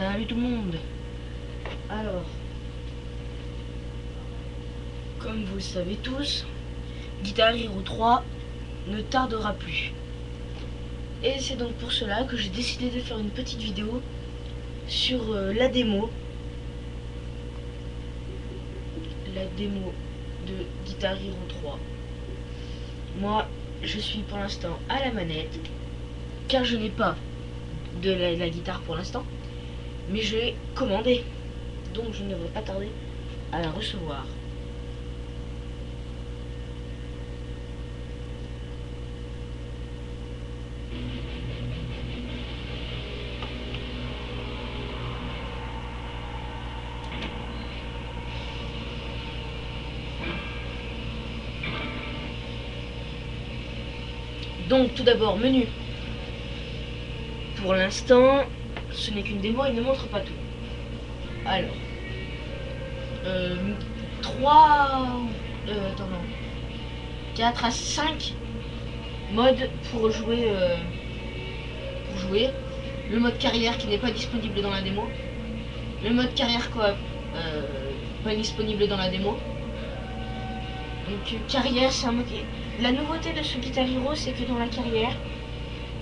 Salut tout le monde. Alors, comme vous le savez tous, Guitar Hero 3 ne tardera plus. Et c'est donc pour cela que j'ai décidé de faire une petite vidéo sur la démo. La démo de Guitar Hero 3. Moi, je suis pour l'instant à la manette, car je n'ai pas de la guitare pour l'instant, mais je l'ai commandée, donc je ne devrais pas tarder à la recevoir. Donc tout d'abord, menu. Pour l'instant, ce n'est qu'une démo, il ne montre pas tout. Alors, 4 à 5 modes pour jouer. Le mode carrière qui n'est pas disponible dans la démo. Le mode carrière coop, pas disponible dans la démo. Donc carrière, c'est un mode... La nouveauté de ce Guitar Hero, c'est que dans la carrière,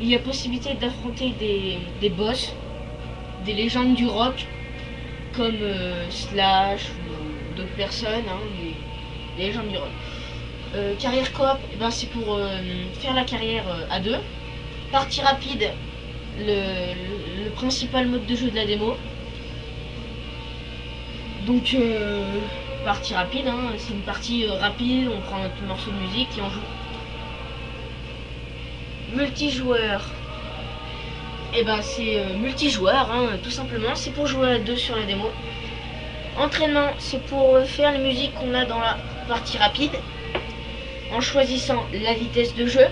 il y a possibilité d'affronter des boss, des légendes du rock, comme Slash ou d'autres personnes, hein, des légendes du rock. Carrière coop, eh ben, c'est pour faire la carrière à deux. Partie rapide, le principal mode de jeu de la démo. Donc partie rapide, hein, c'est une partie rapide, on prend notre morceau de musique et on joue. Multijoueur, et ben c'est multijoueur, hein, tout simplement, c'est pour jouer à deux sur la démo. Entraînement, c'est pour faire les musiques qu'on a dans la partie rapide, en choisissant la vitesse de jeu,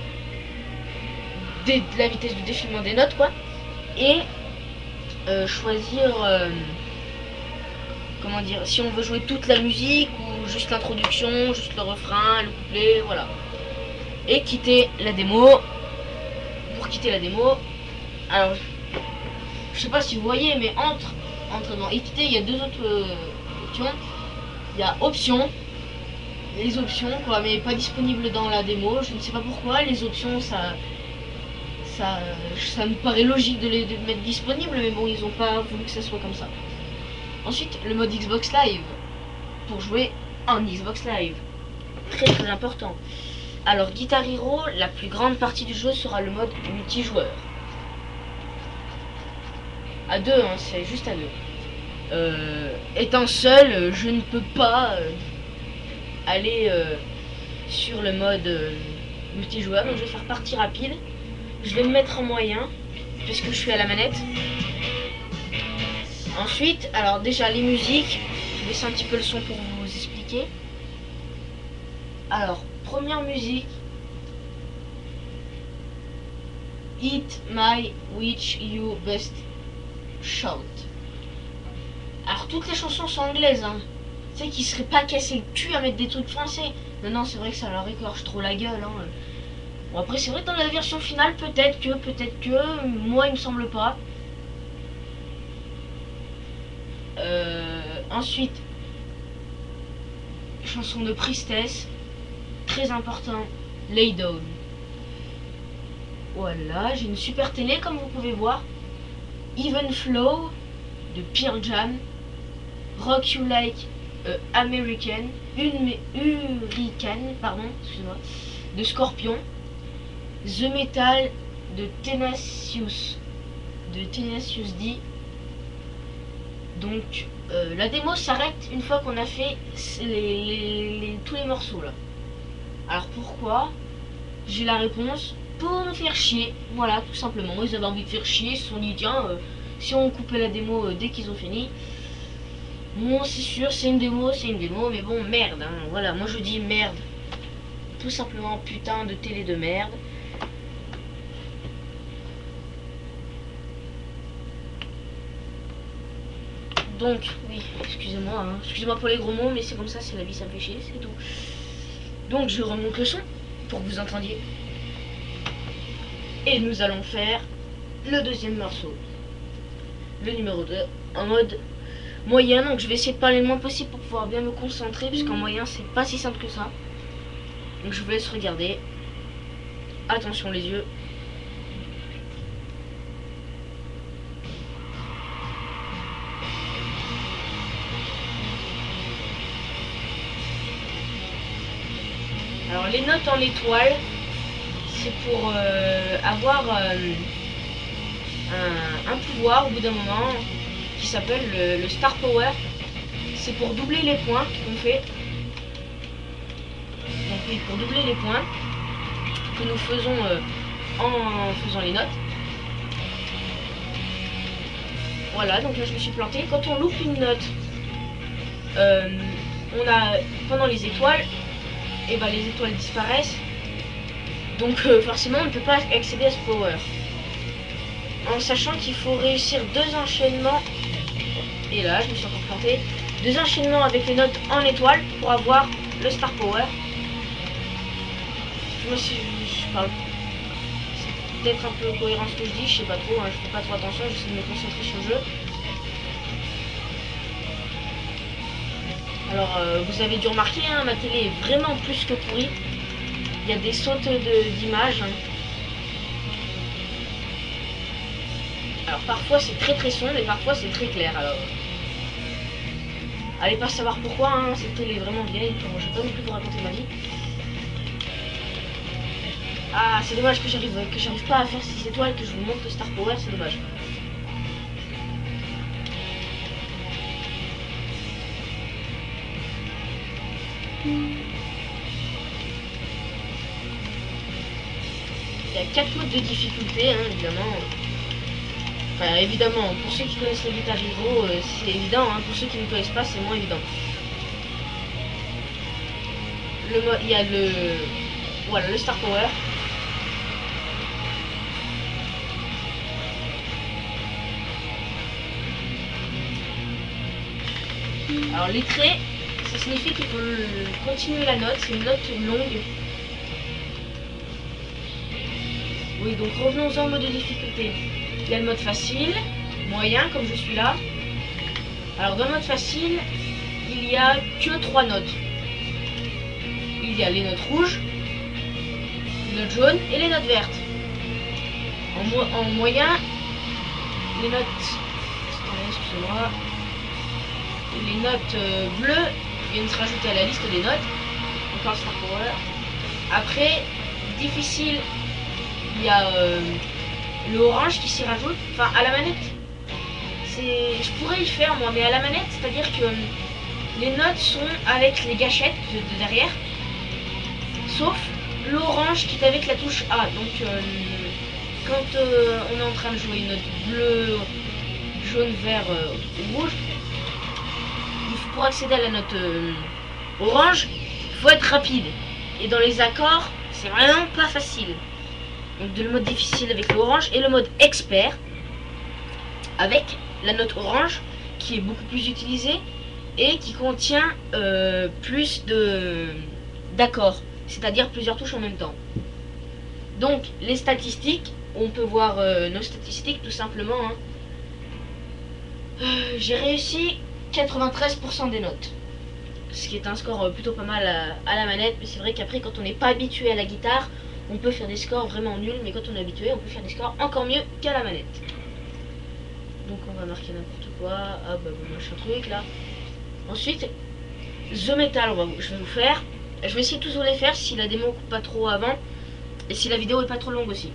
la vitesse de défilement des notes, quoi, et choisir comment dire, si on veut jouer toute la musique ou juste l'introduction, juste le refrain, le couplet, voilà. Et quitter la démo. Pour quitter la démo, alors je sais pas si vous voyez, mais entre entraînement et quitter, il y a deux autres options. Il y a options, les options quoi, mais pas disponibles dans la démo. Je ne sais pas pourquoi. Les options, ça me paraît logique de les mettre disponibles, mais bon, ils ont pas voulu que ça soit comme ça. Ensuite, le mode Xbox Live, pour jouer en Xbox Live. Très très important. Alors, Guitar Hero, la plus grande partie du jeu sera le mode multijoueur. À deux, hein, c'est juste à deux. Étant seul, je ne peux pas aller sur le mode multijoueur, donc je vais faire partie rapide. Je vais me mettre en moyen, puisque je suis à la manette. Ensuite, alors déjà les musiques, je vais baisser un petit peu le son pour vous expliquer. Alors, première musique, Hit My Which You Best Shout. Alors toutes les chansons sont anglaises, hein. Tu sais qu'ils seraient pas cassés le cul à mettre des trucs français. Non, c'est vrai que ça leur écorche trop la gueule, hein. Bon, après c'est vrai que dans la version finale, peut-être que, moi il me semble pas. Ensuite, chanson de Priestess, très important, Lay Down. Voilà, j'ai une super télé comme vous pouvez voir. Even Flow de Pearl Jam, Rock You Like American, Hurricane, pardon, excusez-moi, de Scorpion, The Metal de Tenacious D. Donc la démo s'arrête une fois qu'on a fait tous les morceaux là. Alors pourquoi? J'ai la réponse. Pour me faire chier, voilà, tout simplement. Ils avaient envie de faire chier, ils se sont dit tiens, si on coupait la démo dès qu'ils ont fini. Bon, c'est sûr, c'est une démo, mais bon, merde, hein, voilà, moi je dis merde. Tout simplement, putain de télé de merde. Donc, oui, excusez-moi, hein. Excusez-moi pour les gros mots, mais c'est comme ça, c'est la vie, ça me fait chier, c'est tout. Donc, je remonte le son pour que vous entendiez. Et nous allons faire le deuxième morceau. le numéro 2 en mode moyen. Donc je vais essayer de parler le moins possible pour pouvoir bien me concentrer, puisqu'en moyen c'est pas si simple que ça. Donc je vous laisse regarder. Attention les yeux. Alors les notes en étoile, c'est pour avoir un pouvoir au bout d'un moment qui s'appelle le Star Power. C'est pour doubler les points qu'on fait. Donc oui, pour doubler les points que nous faisons en faisant les notes. Voilà, donc là je me suis planté. Quand on loupe une note, on a pendant les étoiles, et ben les étoiles disparaissent. Donc forcément on ne peut pas accéder à ce power. En sachant qu'il faut réussir 2 enchaînements. Et là je me suis encore planté. 2 enchaînements avec les notes en étoile pour avoir le Star Power. Je parle. C'est peut-être un peu cohérent ce que je dis, je sais pas trop, hein, je fais pas trop attention, j'essaie de me concentrer sur le jeu. Alors vous avez dû remarquer, hein, ma télé est vraiment plus que pourrie. Il y a des sautes d'images. Alors parfois c'est très sombre et parfois c'est très clair. Alors allez pas savoir pourquoi, hein, cette télé est vraiment vieille, donc je vais pas non plus vous raconter ma vie. Ah, c'est dommage que j'arrive pas à faire 6 étoiles, que je vous montre le Star Power, c'est dommage. Il y a 4 modes de difficulté, hein, évidemment. Enfin, évidemment, pour ceux qui connaissent les Guitar Hero, c'est évident, hein. Pour ceux qui ne connaissent pas, c'est moins évident. Il y a voilà, le Star Power. Alors les traits, ça signifie qu'il faut continuer la note, c'est une note longue. Oui, donc revenons-en au mode de difficulté. Il y a le mode facile, moyen, comme je suis là. Alors dans le mode facile, il n'y a que 3 notes. Il y a les notes rouges, les notes jaunes et les notes vertes. En moyen, les notes... Excusez-moi. Les notes bleues viennent se rajouter à la liste des notes. Encore Star Power. Après, difficile, il y a le orange qui s'y rajoute. Enfin, à la manette, je pourrais y faire moi, mais à la manette, c'est-à-dire que les notes sont avec les gâchettes de derrière, sauf l'orange qui est avec la touche A. Donc, quand on est en train de jouer une note bleue, jaune, vert ou rouge, pour accéder à la note orange, il faut être rapide. Et dans les accords, c'est vraiment pas facile. Donc le mode difficile avec l'orange et le mode expert avec la note orange qui est beaucoup plus utilisée et qui contient plus d'accords, c'est-à-dire plusieurs touches en même temps. Donc les statistiques, on peut voir nos statistiques tout simplement. Hein. J'ai réussi 93% des notes, ce qui est un score plutôt pas mal à la manette, mais c'est vrai qu'après quand on n'est pas habitué à la guitare, on peut faire des scores vraiment nuls, mais quand on est habitué, on peut faire des scores encore mieux qu'à la manette. Donc on va marquer n'importe quoi, ah bah machin truc là. Ensuite, The Metal, je vais vous faire, je vais essayer de tous vous les faire si la démo coupe pas trop avant, et si la vidéo est pas trop longue aussi.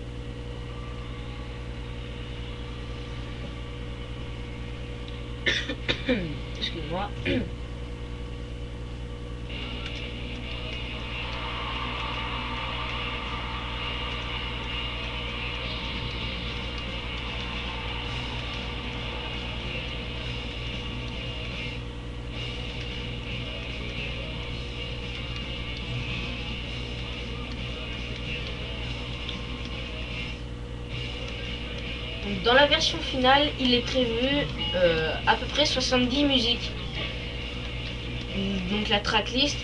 Excusez-moi. Donc, dans la version finale, il est prévu à peu près 70 musiques. Donc la tracklist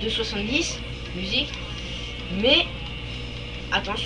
de 70 musiques. Mais attention.